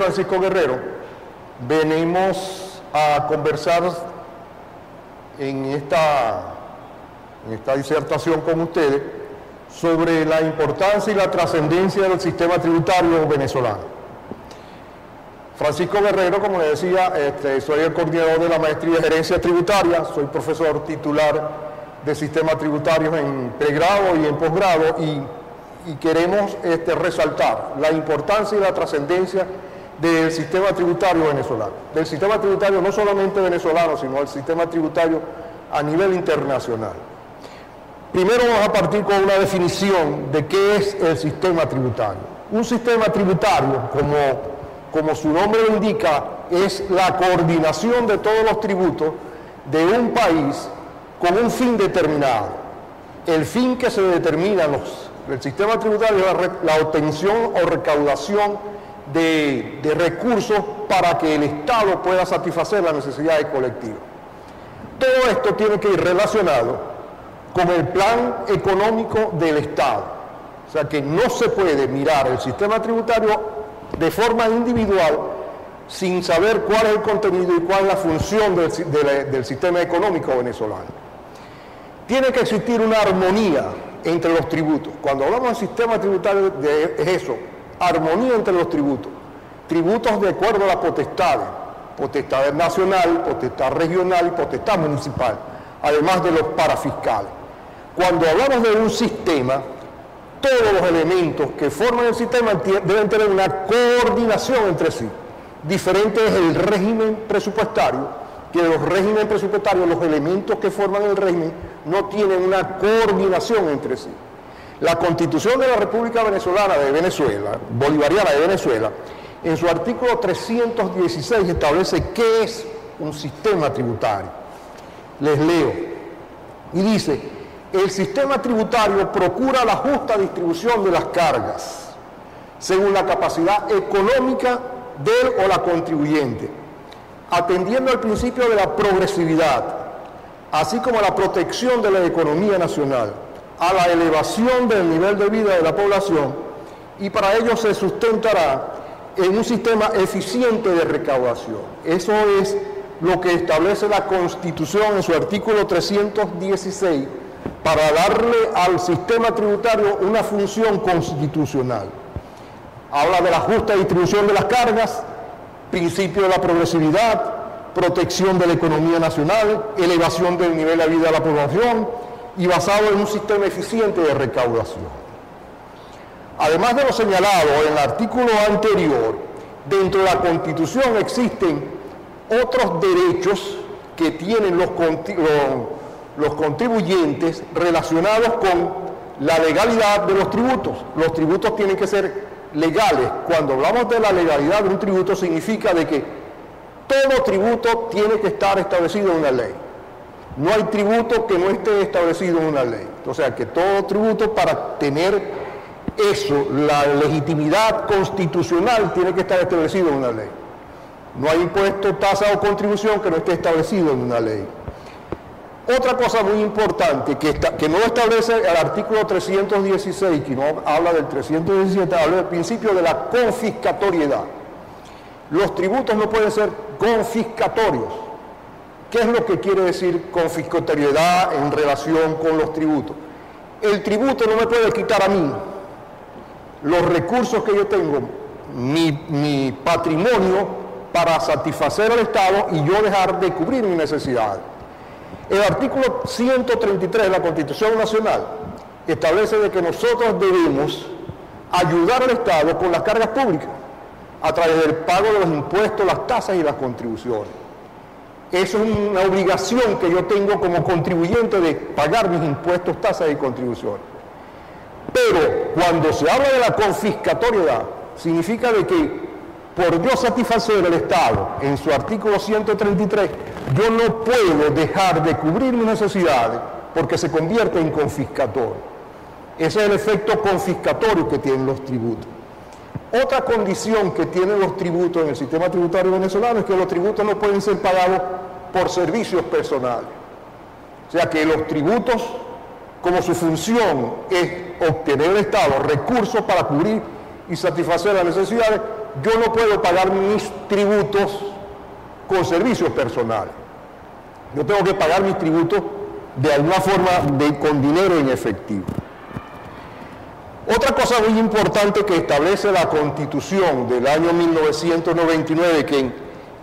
Francisco Guerrero. Venimos a conversar en esta disertación con ustedes sobre la importancia y la trascendencia del sistema tributario venezolano. Francisco Guerrero, como les decía, soy el coordinador de la maestría de gerencia tributaria, soy profesor titular de sistemas tributarios en pregrado y en posgrado, y queremos resaltar la importancia y la trascendencia del sistema tributario venezolano, del sistema tributario no solamente venezolano, sino el sistema tributario a nivel internacional. Primero vamos a partir con una definición de qué es el sistema tributario. Un sistema tributario, como su nombre lo indica, es la coordinación de todos los tributos de un país con un fin determinado. El fin que se determina el sistema tributario es la obtención o recaudación de recursos para que el Estado pueda satisfacer las necesidades colectivas. Todo esto tiene que ir relacionado con el plan económico del Estado. O sea que no se puede mirar el sistema tributario de forma individual sin saber cuál es el contenido y cuál es la función del sistema económico venezolano. Tiene que existir una armonía entre los tributos. Cuando hablamos del sistema tributario es eso, armonía entre los tributos. Tributos de acuerdo a las potestades, potestad nacional, potestad regional y potestad municipal, además de los parafiscales. Cuando hablamos de un sistema, todos los elementos que forman el sistema deben tener una coordinación entre sí. Diferente es el régimen presupuestario, que los regímenes presupuestarios, los elementos que forman el régimen, no tienen una coordinación entre sí. La Constitución de la República Venezolana de Venezuela, bolivariana de Venezuela, en su artículo 316 establece qué es un sistema tributario. Les leo. Y dice: el sistema tributario procura la justa distribución de las cargas, según la capacidad económica del o la contribuyente, atendiendo al principio de la progresividad, así como a la protección de la economía nacional, a la elevación del nivel de vida de la población, y para ello se sustentará en un sistema eficiente de recaudación. Eso es lo que establece la Constitución en su artículo 316 para darle al sistema tributario una función constitucional. Habla de la justa distribución de las cargas, principio de la progresividad, protección de la economía nacional, elevación del nivel de vida de la población y basado en un sistema eficiente de recaudación. Además de lo señalado en el artículo anterior, dentro de la Constitución existen otros derechos que tienen los contribuyentes relacionados con la legalidad de los tributos. Los tributos tienen que ser legales. Cuando hablamos de la legalidad de un tributo, significa de que todo tributo tiene que estar establecido en una ley. No hay tributo que no esté establecido en una ley. O sea, que todo tributo, para tener eso, la legitimidad constitucional, tiene que estar establecido en una ley. No hay impuesto, tasa o contribución que no esté establecido en una ley. Otra cosa muy importante que no establece el artículo 316, que no habla del 317, habla del principio de la confiscatoriedad. Los tributos no pueden ser confiscatorios. ¿Qué es lo que quiere decir confiscatoriedad en relación con los tributos? El tributo no me puede quitar a mí los recursos que yo tengo, mi patrimonio, para satisfacer al Estado y yo dejar de cubrir mis necesidades. El artículo 133 de la Constitución Nacional establece de que nosotros debemos ayudar al Estado con las cargas públicas a través del pago de los impuestos, las tasas y las contribuciones. Eso es una obligación que yo tengo como contribuyente, de pagar mis impuestos, tasas y contribuciones. Pero cuando se habla de la confiscatoriedad, significa de que por yo satisfacer al Estado en su artículo 133, yo no puedo dejar de cubrir mis necesidades porque se convierte en confiscatorio. Ese es el efecto confiscatorio que tienen los tributos. Otra condición que tienen los tributos en el sistema tributario venezolano es que los tributos no pueden ser pagados por servicios personales. O sea que los tributos, como su función es obtener del Estado recursos para cubrir y satisfacer las necesidades, yo no puedo pagar mis tributos con servicios personales. Yo tengo que pagar mis tributos de alguna forma con dinero en efectivo. Otra cosa muy importante que establece la Constitución del año 1999, que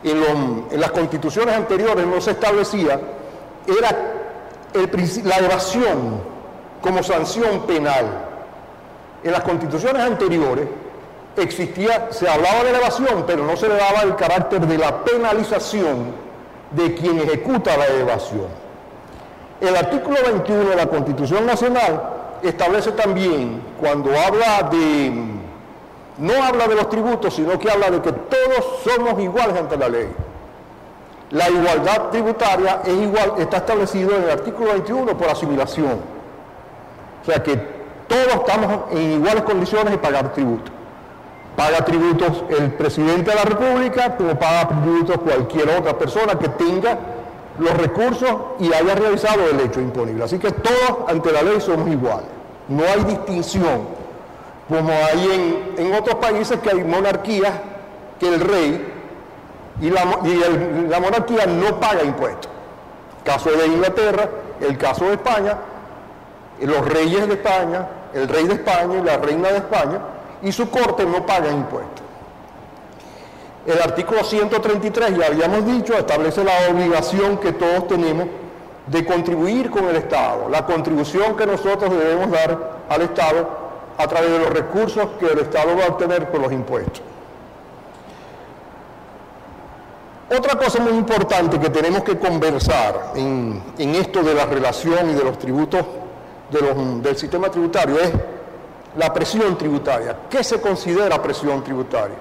en las constituciones anteriores no se establecía, era la evasión como sanción penal. En las constituciones anteriores se hablaba de la evasión, pero no se le daba el carácter de la penalización de quien ejecuta la evasión. El artículo 21 de la Constitución Nacional establece también, cuando no habla de los tributos, sino que habla de que todos somos iguales ante la ley. La igualdad tributaria está establecido en el artículo 21 por asimilación. O sea que todos estamos en iguales condiciones de pagar tributos. Paga tributos el presidente de la República, como paga tributos cualquier otra persona que tenga los recursos y haya realizado el hecho imponible. Así que todos ante la ley somos iguales. No hay distinción, como hay en otros países que hay monarquías que el rey y la monarquía no paga impuestos. Caso de Inglaterra, el caso de España, los reyes de España, el rey de España y la reina de España y su corte no pagan impuestos. El artículo 133, ya habíamos dicho, establece la obligación que todos tenemos de contribuir con el Estado, la contribución que nosotros debemos dar al Estado a través de los recursos que el Estado va a obtener por los impuestos. Otra cosa muy importante que tenemos que conversar en esto de la relación y de los tributos del sistema tributario es la presión tributaria. ¿Qué se considera presión tributaria?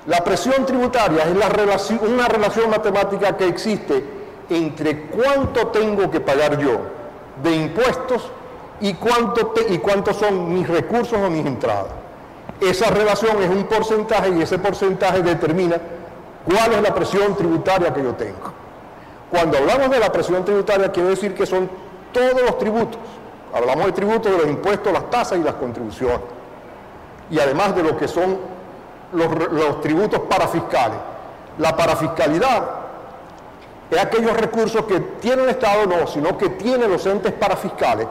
La presión tributaria es una relación matemática que existe entre cuánto tengo que pagar yo de impuestos y cuántos son mis recursos o mis entradas. Esa relación es un porcentaje y ese porcentaje determina cuál es la presión tributaria que yo tengo. Cuando hablamos de la presión tributaria quiere decir que son todos los tributos. Hablamos de tributos de los impuestos, las tasas y las contribuciones. Y además de lo que son los tributos parafiscales. La parafiscalidad es aquellos recursos que tiene el Estado, no, sino que tienen los entes parafiscales.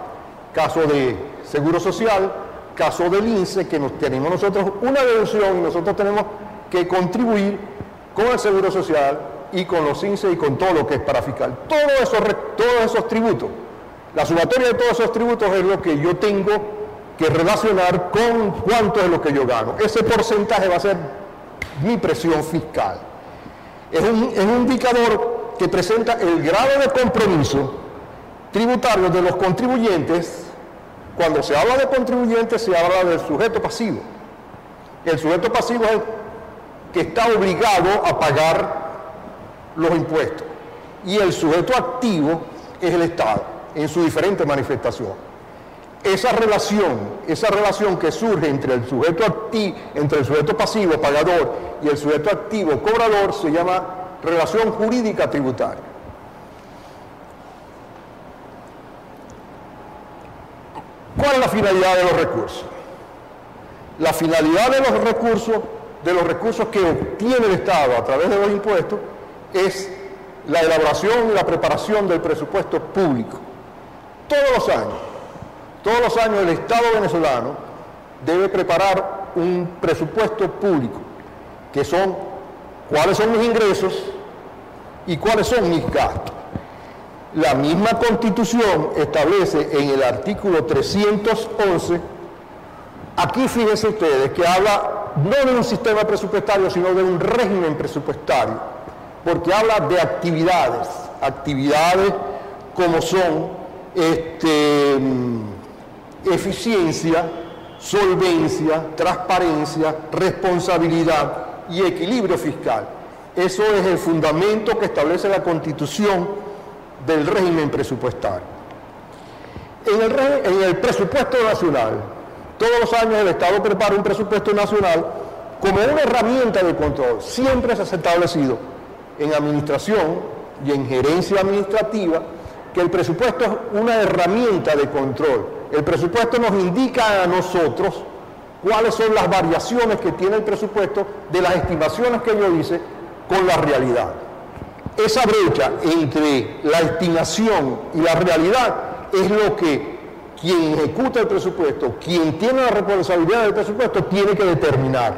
Caso de Seguro Social, caso del INSE, que tenemos nosotros una deducción y nosotros tenemos que contribuir con el Seguro Social y con los INSE y con todo lo que es parafiscal. Todos esos tributos, la sumatoria de todos esos tributos es lo que yo tengo que relacionar con cuánto es lo que yo gano. Ese porcentaje va a ser mi presión fiscal. Es un indicador que presenta el grado de compromiso tributario de los contribuyentes. Cuando se habla de contribuyentes se habla del sujeto pasivo. El sujeto pasivo es el que está obligado a pagar los impuestos y el sujeto activo es el Estado en su diferente manifestación. Esa relación que surge entre el sujeto pasivo pagador y el sujeto activo cobrador se llama relación jurídica tributaria. ¿Cuál es la finalidad de los recursos? La finalidad de los recursos que obtiene el Estado a través de los impuestos es la elaboración y la preparación del presupuesto público. Todos los años el Estado venezolano debe preparar un presupuesto público, que son cuáles son mis ingresos y cuáles son mis gastos. La misma Constitución establece en el artículo 311, aquí fíjense ustedes, que habla no de un sistema presupuestario, sino de un régimen presupuestario, porque habla de actividades como son eficiencia, solvencia, transparencia, responsabilidad y equilibrio fiscal. Eso es el fundamento que establece la Constitución del régimen presupuestario. En el presupuesto nacional, todos los años el Estado prepara un presupuesto nacional como una herramienta de control. Siempre se ha establecido en administración y en gerencia administrativa que el presupuesto es una herramienta de control. El presupuesto nos indica a nosotros cuáles son las variaciones que tiene el presupuesto de las estimaciones que yo hice con la realidad. Esa brecha entre la estimación y la realidad es lo que quien ejecuta el presupuesto, quien tiene la responsabilidad del presupuesto, tiene que determinar,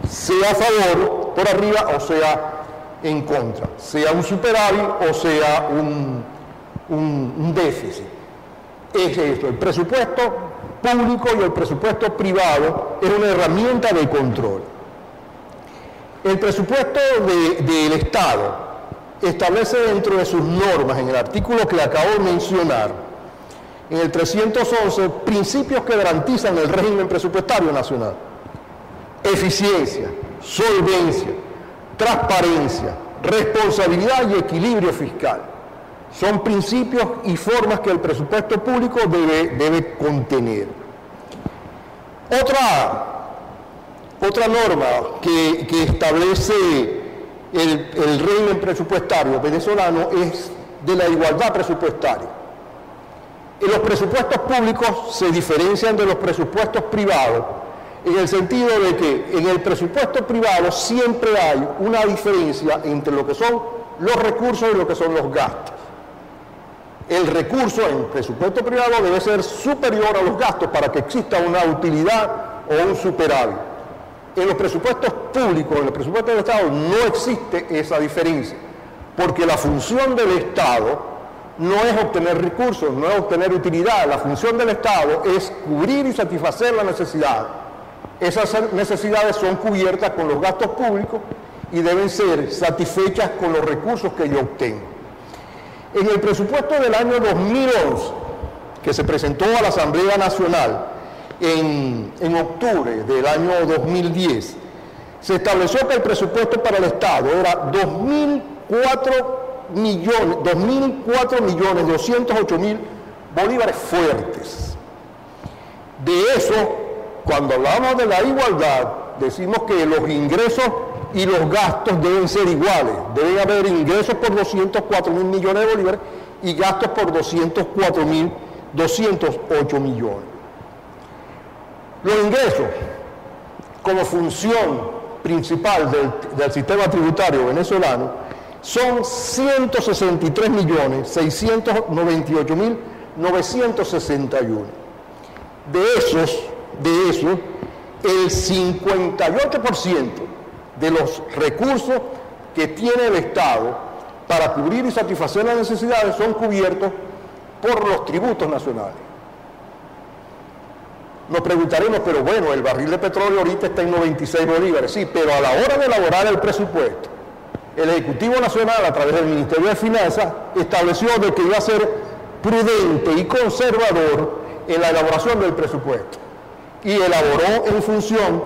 sea a favor, por arriba, o sea en contra, sea un superávit o sea un déficit. Es eso, el presupuesto público y el presupuesto privado es una herramienta de control. El presupuesto del Estado establece dentro de sus normas, en el artículo que le acabo de mencionar, en el 311, principios que garantizan el régimen presupuestario nacional: eficiencia, solvencia, transparencia, responsabilidad y equilibrio fiscal. Son principios y formas que el presupuesto público debe contener. Otra norma que establece el régimen presupuestario venezolano es de la igualdad presupuestaria. Los presupuestos públicos se diferencian de los presupuestos privados en el sentido de que en el presupuesto privado siempre hay una diferencia entre lo que son los recursos y lo que son los gastos. El recurso en el presupuesto privado debe ser superior a los gastos para que exista una utilidad o un superávit. En los presupuestos públicos, en el presupuesto del Estado, no existe esa diferencia, porque la función del Estado no es obtener recursos, no es obtener utilidad. La función del Estado es cubrir y satisfacer la necesidad. Esas necesidades son cubiertas con los gastos públicos y deben ser satisfechas con los recursos que yo obtengo. En el presupuesto del año 2011, que se presentó a la Asamblea Nacional en octubre del año 2010, se estableció que el presupuesto para el Estado era 2.004.208.000 bolívares fuertes. De eso, cuando hablamos de la igualdad, decimos que los ingresos y los gastos deben ser iguales. Deben haber ingresos por 204.000 millones de bolívares y gastos por 204.208 millones. Los ingresos, como función principal del sistema tributario venezolano, son 163.698.961. De esos, el 58% de los recursos que tiene el Estado para cubrir y satisfacer las necesidades son cubiertos por los tributos nacionales. Nos preguntaremos, pero bueno, el barril de petróleo ahorita está en 96 bolívares. Sí, pero a la hora de elaborar el presupuesto, el Ejecutivo Nacional, a través del Ministerio de Finanzas, estableció de que iba a ser prudente y conservador en la elaboración del presupuesto. Y elaboró en función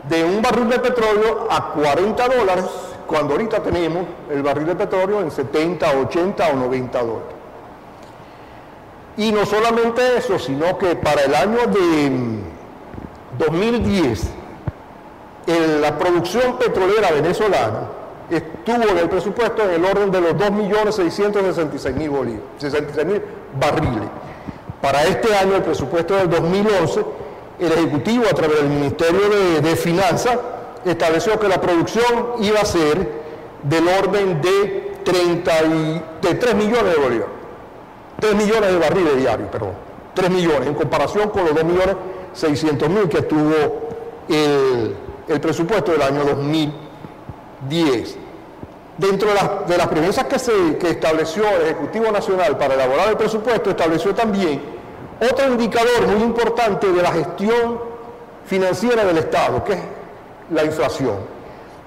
de un barril de petróleo a $40, cuando ahorita tenemos el barril de petróleo en 70, 80 o 90 dólares. Y no solamente eso, sino que para el año de 2010, la producción petrolera venezolana estuvo en el presupuesto en el orden de los 2.666.000 bolívares, 66.000 barriles. Para este año, el presupuesto del 2011, el Ejecutivo, a través del Ministerio de Finanzas, estableció que la producción iba a ser del orden de 3 millones de bolívares. 3 millones de barriles diarios, perdón. 3 millones, en comparación con los 2.600.000 que tuvo el presupuesto del año 2010. Dentro de las premisas que estableció el Ejecutivo Nacional para elaborar el presupuesto, estableció también otro indicador muy importante de la gestión financiera del Estado, que es la inflación.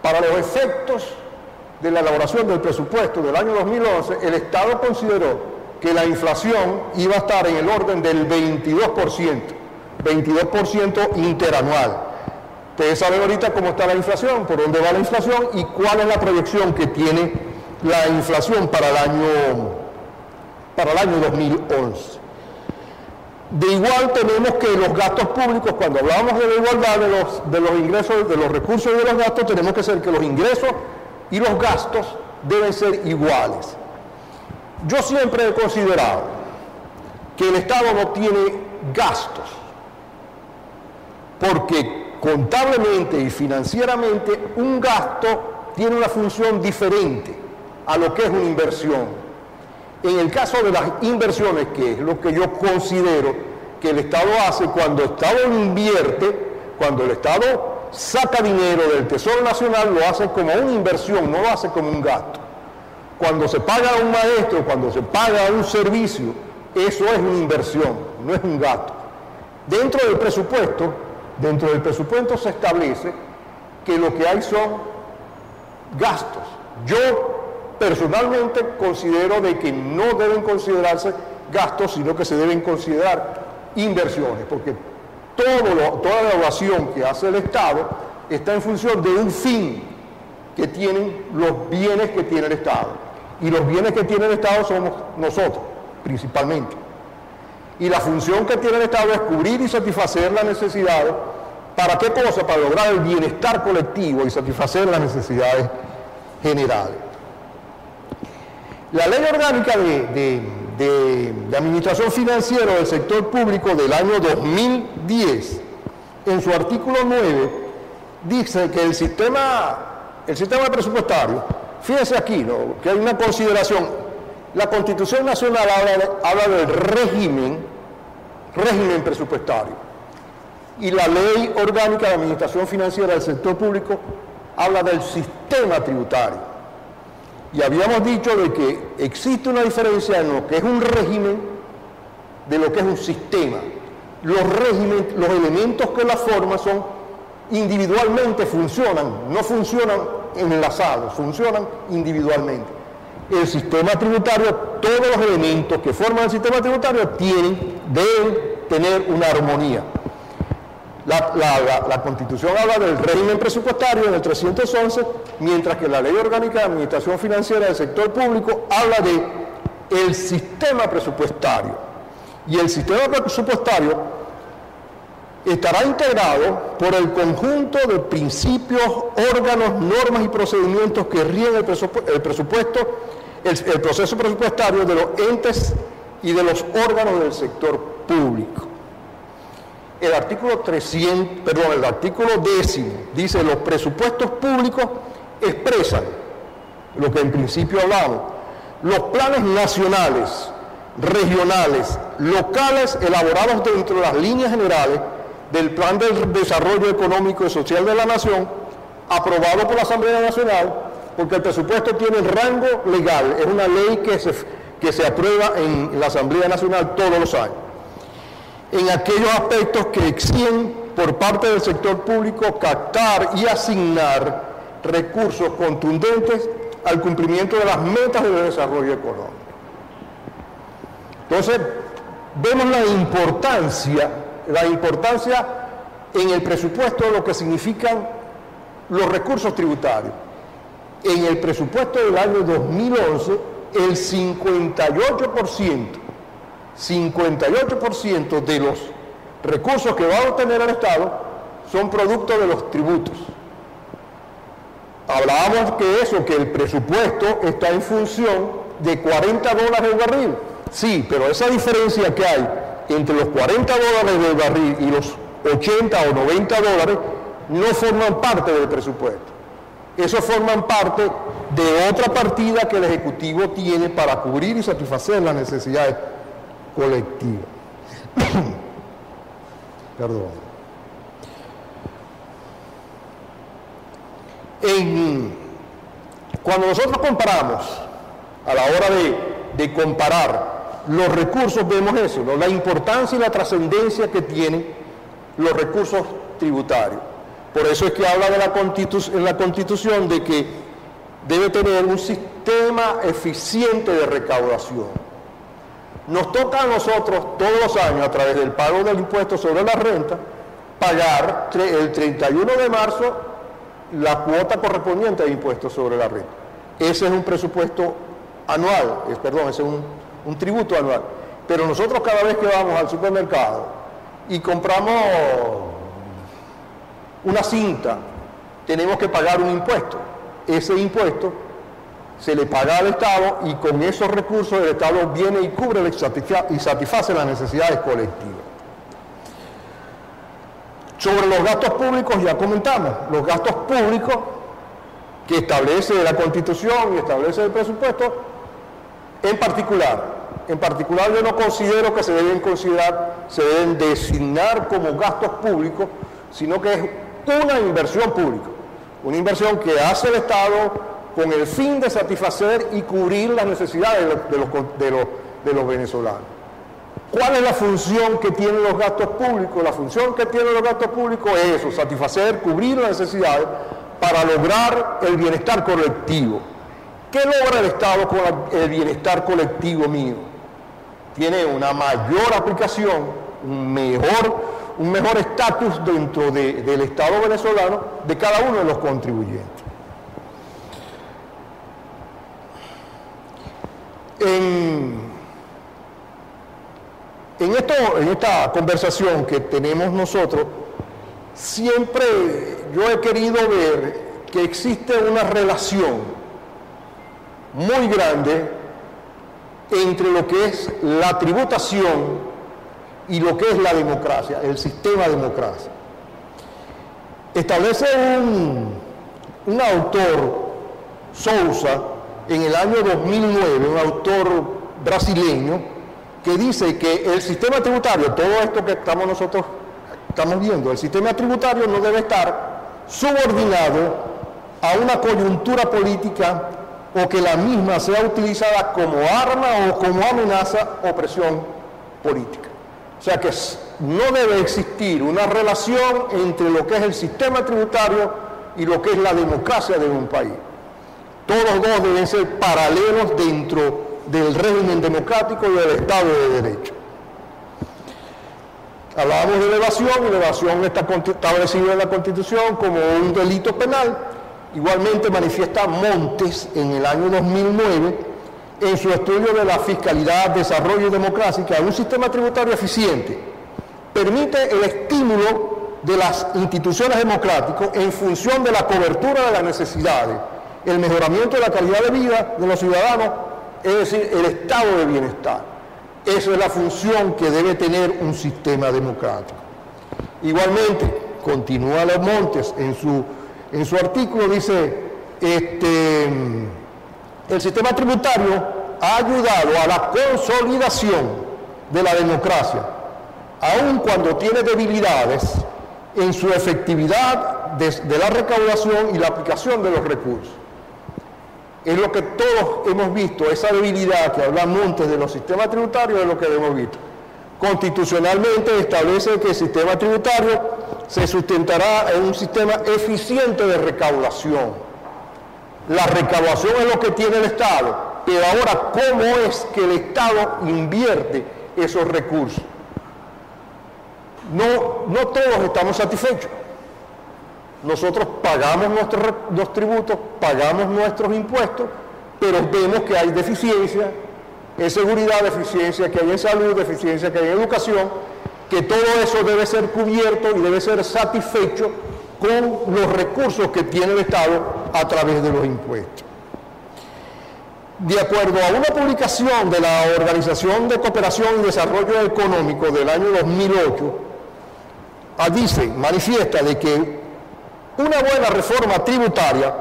Para los efectos de la elaboración del presupuesto del año 2011, el Estado consideró que la inflación iba a estar en el orden del 22% interanual. Ustedes saben ahorita cómo está la inflación, por dónde va la inflación y cuál es la proyección que tiene la inflación para el año 2011. De igual tenemos que los gastos públicos, cuando hablamos de la igualdad de los ingresos, de los recursos y de los gastos, tenemos que ser que los ingresos y los gastos deben ser iguales. Yo siempre he considerado que el Estado no tiene gastos. porque contablemente y financieramente un gasto tiene una función diferente a lo que es una inversión. En el caso de las inversiones, que es lo que yo considero que el Estado hace cuando el Estado invierte, cuando el Estado saca dinero del Tesoro Nacional, lo hace como una inversión, no lo hace como un gasto. Cuando se paga a un maestro, cuando se paga un servicio, eso es una inversión, no es un gasto. Dentro del presupuesto se establece que lo que hay son gastos. Yo personalmente considero de que no deben considerarse gastos, sino que se deben considerar inversiones, porque toda la evaluación que hace el Estado está en función de un fin que tienen los bienes que tiene el Estado. Y los bienes que tiene el Estado somos nosotros, principalmente. Y la función que tiene el Estado es cubrir y satisfacer las necesidades. ¿Para qué cosa? Para lograr el bienestar colectivo y satisfacer las necesidades generales. La Ley Orgánica de Administración Financiera del Sector Público del año 2010, en su artículo 9, dice que el sistema presupuestario, fíjense aquí, ¿no?, que hay una consideración. La Constitución Nacional habla del régimen presupuestario, y la Ley Orgánica de Administración Financiera del Sector Público habla del sistema tributario. Y habíamos dicho de que existe una diferencia en lo que es un régimen de lo que es un sistema. Los elementos que la forman son individualmente, no funcionan enlazados, funcionan individualmente. El sistema tributario, todos los elementos que forman el sistema tributario deben tener una armonía. La Constitución habla del régimen presupuestario en el 311, mientras que la Ley Orgánica de Administración Financiera del Sector Público habla de el sistema presupuestario. Y el sistema presupuestario estará integrado por el conjunto de principios, órganos, normas y procedimientos que rigen el proceso presupuestario de los entes y de los órganos del sector público. El artículo 10 dice: los presupuestos públicos expresan lo que en principio hablamos, los planes nacionales, regionales, locales elaborados dentro de las líneas generales del Plan de Desarrollo Económico y Social de la Nación, aprobado por la Asamblea Nacional, porque el presupuesto tiene rango legal, es una ley que se aprueba en la Asamblea Nacional todos los años, en aquellos aspectos que exigen por parte del sector público captar y asignar recursos contundentes al cumplimiento de las metas del desarrollo económico. Entonces, vemos la importancia en el presupuesto de lo que significan los recursos tributarios. En el presupuesto del año 2011, el 58% de los recursos que va a obtener el Estado son producto de los tributos. Hablábamos que el presupuesto está en función de $40 el barril. Sí, pero esa diferencia que hay entre los $40 del barril y los $80 o $90 no forman parte del presupuesto. Eso forman parte de otra partida que el Ejecutivo tiene para cubrir y satisfacer las necesidades colectivas. Perdón. Cuando nosotros comparamos, a la hora de comparar los recursos, vemos eso, ¿no?, la importancia y la trascendencia que tienen los recursos tributarios. Por eso es que habla en la Constitución de que debe tener un sistema eficiente de recaudación. Nos toca a nosotros todos los años, a través del pago del impuesto sobre la renta, pagar el 31 de marzo la cuota correspondiente al impuesto sobre la renta. Ese es un presupuesto anual, ese es un tributo anual. Pero nosotros cada vez que vamos al supermercado y compramos una cinta, tenemos que pagar un impuesto. Ese impuesto se le paga al Estado y con esos recursos el Estado viene y cubre y satisface las necesidades colectivas. Sobre los gastos públicos ya comentamos, los gastos públicos que establece la Constitución y establece el presupuesto, en particular yo no considero que se deben designar como gastos públicos, sino que es una inversión pública, una inversión que hace el Estado con el fin de satisfacer y cubrir las necesidades de los venezolanos. ¿Cuál es la función que tienen los gastos públicos? La función que tienen los gastos públicos es eso, satisfacer, cubrir las necesidades para lograr el bienestar colectivo. ¿Qué logra el Estado con el bienestar colectivo mío? Tiene una mayor aplicación, un mejor estatus dentro del Estado venezolano de cada uno de los contribuyentes. En esta conversación que tenemos nosotros, siempre yo he querido ver que existe una relación muy grande entre lo que es la tributación y lo que es la democracia, el sistema de democracia. Establece un autor, Sousa, en el año 2009, un autor brasileño, que dice que el sistema tributario, todo esto que nosotros estamos viendo, el sistema tributario no debe estar subordinado a una coyuntura política o que la misma sea utilizada como arma o como amenaza o presión política. O sea que no debe existir una relación entre lo que es el sistema tributario y lo que es la democracia de un país. Todos dos deben ser paralelos dentro del régimen democrático y del Estado de Derecho. Hablábamos de la evasión, y la evasión está establecida en la Constitución como un delito penal. Igualmente manifiesta Montes en el año 2009 en su estudio de la fiscalidad, desarrollo y democracia, que un sistema tributario eficiente permite el estímulo de las instituciones democráticas en función de la cobertura de las necesidades, el mejoramiento de la calidad de vida de los ciudadanos, es decir, el estado de bienestar. Esa es la función que debe tener un sistema democrático. Igualmente, continúa Los Montes en su artículo, dice, el sistema tributario ha ayudado a la consolidación de la democracia, aun cuando tiene debilidades en su efectividad de la recaudación y la aplicación de los recursos. Es lo que todos hemos visto, esa debilidad que habla Montes de los sistemas tributarios, es lo que hemos visto. Constitucionalmente establece que el sistema tributario se sustentará en un sistema eficiente de recaudación. La recaudación es lo que tiene el Estado, pero ahora, ¿cómo es que el Estado invierte esos recursos? No todos estamos satisfechos. Nosotros pagamos nuestros tributos, pagamos nuestros impuestos, pero vemos que hay deficiencia en seguridad, deficiencia que hay en salud, deficiencia que hay en educación, que todo eso debe ser cubierto y debe ser satisfecho con los recursos que tiene el Estado a través de los impuestos. De acuerdo a una publicación de la Organización de Cooperación y Desarrollo Económico del año 2008, manifiesta de que una buena reforma tributaria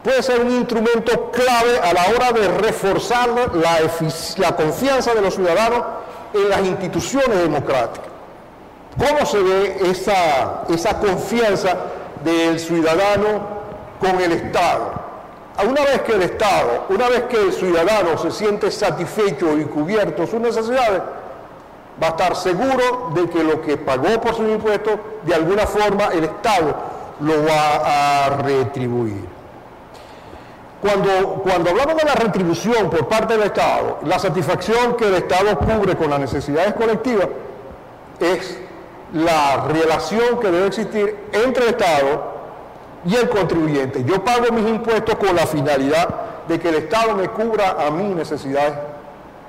puede ser un instrumento clave a la hora de reforzar la confianza de los ciudadanos en las instituciones democráticas. ¿Cómo se ve esa confianza del ciudadano con el Estado? Una vez que el ciudadano se siente satisfecho y cubierto sus necesidades, va a estar seguro de que lo que pagó por sus impuestos, de alguna forma el Estado lo va a retribuir. Cuando hablamos de la retribución por parte del Estado, la satisfacción que el Estado cubre con las necesidades colectivas es la relación que debe existir entre el Estado y el contribuyente. Yo pago mis impuestos con la finalidad de que el Estado me cubra a mis necesidades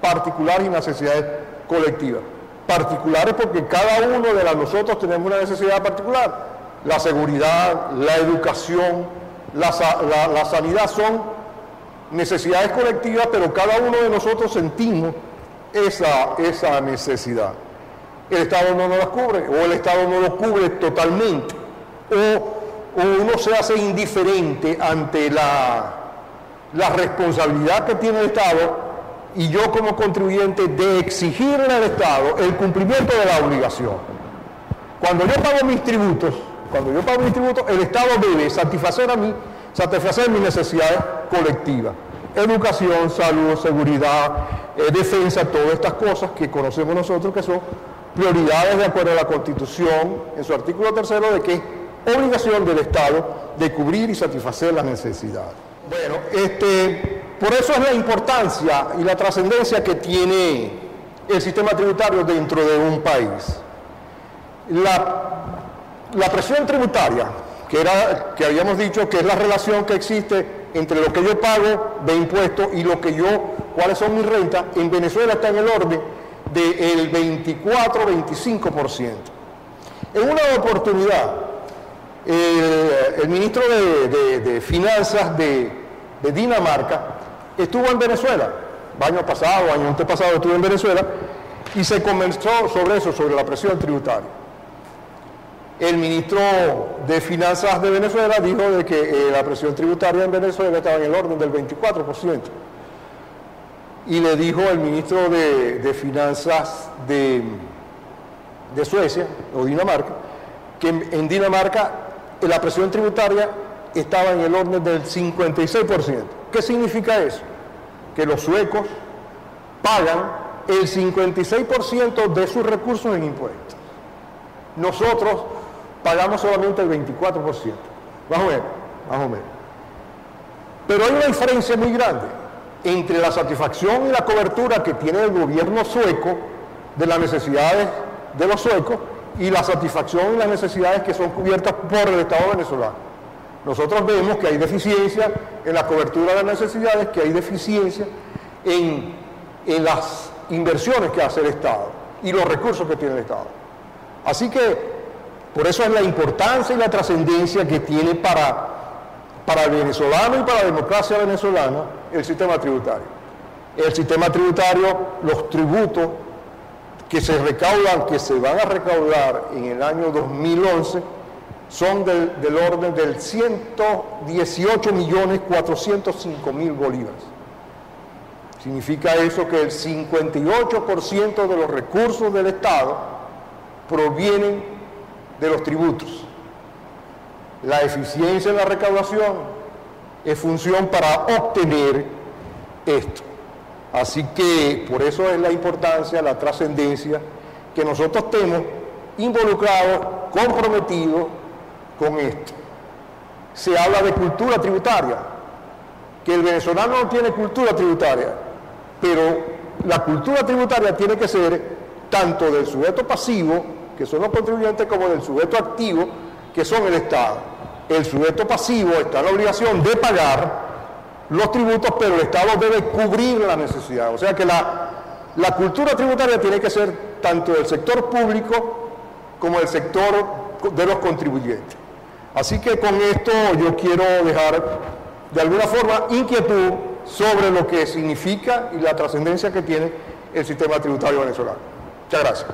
particulares y necesidades colectivas. Particulares porque cada uno de nosotros tenemos una necesidad particular. La seguridad, la educación, la sanidad son necesidades colectivas, pero cada uno de nosotros sentimos esa necesidad. el Estado no nos las cubre, o el Estado no lo cubre totalmente, o uno se hace indiferente ante la responsabilidad que tiene el Estado, y yo como contribuyente de exigirle al Estado el cumplimiento de la obligación. Cuando yo pago mis tributos, el Estado debe satisfacer mis necesidades colectivas: educación, salud, seguridad, defensa, todas estas cosas que conocemos nosotros que son prioridades de acuerdo a la Constitución, en su artículo 3, de que es obligación del Estado de cubrir y satisfacer las necesidades. Bueno, por eso es la importancia y la trascendencia que tiene el sistema tributario dentro de un país. La presión tributaria, que habíamos dicho que es la relación que existe entre lo que yo pago de impuestos y cuáles son mis rentas, en Venezuela está en el orden del 24-25%. En una oportunidad, el ministro de Finanzas de Dinamarca estuvo en Venezuela, año antepasado estuvo en Venezuela, y se conversó sobre eso, sobre la presión tributaria. El ministro de Finanzas de Venezuela dijo de que la presión tributaria en Venezuela estaba en el orden del 24%. Y le dijo el ministro de Finanzas de Suecia, o Dinamarca, que en Dinamarca la presión tributaria estaba en el orden del 56%. ¿Qué significa eso? Que los suecos pagan el 56% de sus recursos en impuestos. Nosotros pagamos solamente el 24%. Más o menos. Pero hay una diferencia muy grande entre la satisfacción y la cobertura que tiene el gobierno sueco de las necesidades de los suecos y la satisfacción y las necesidades que son cubiertas por el Estado venezolano. Nosotros vemos que hay deficiencia en la cobertura de las necesidades, que hay deficiencia en las inversiones que hace el Estado y los recursos que tiene el Estado. Así que, por eso es la importancia y la trascendencia que tiene para el venezolano y para la democracia venezolana el sistema tributario. El sistema tributario, los tributos que se recaudan, que se van a recaudar en el año 2011, son del orden del 118.405.000 bolívares. Significa eso que el 58% de los recursos del Estado provienen de los tributos. La eficiencia en la recaudación es función para obtener esto. Así que por eso es la importancia, la trascendencia que nosotros estemos involucrados, comprometidos con esto. Se habla de cultura tributaria, que el venezolano no tiene cultura tributaria, pero la cultura tributaria tiene que ser tanto del sujeto pasivo, que son los contribuyentes, como del sujeto activo, que son el Estado. El sujeto pasivo está en la obligación de pagar los tributos, pero el Estado debe cubrir la necesidad. O sea que la cultura tributaria tiene que ser tanto del sector público como del sector de los contribuyentes. Así que con esto yo quiero dejar de alguna forma inquietud sobre lo que significa y la trascendencia que tiene el sistema tributario venezolano. Muchas gracias.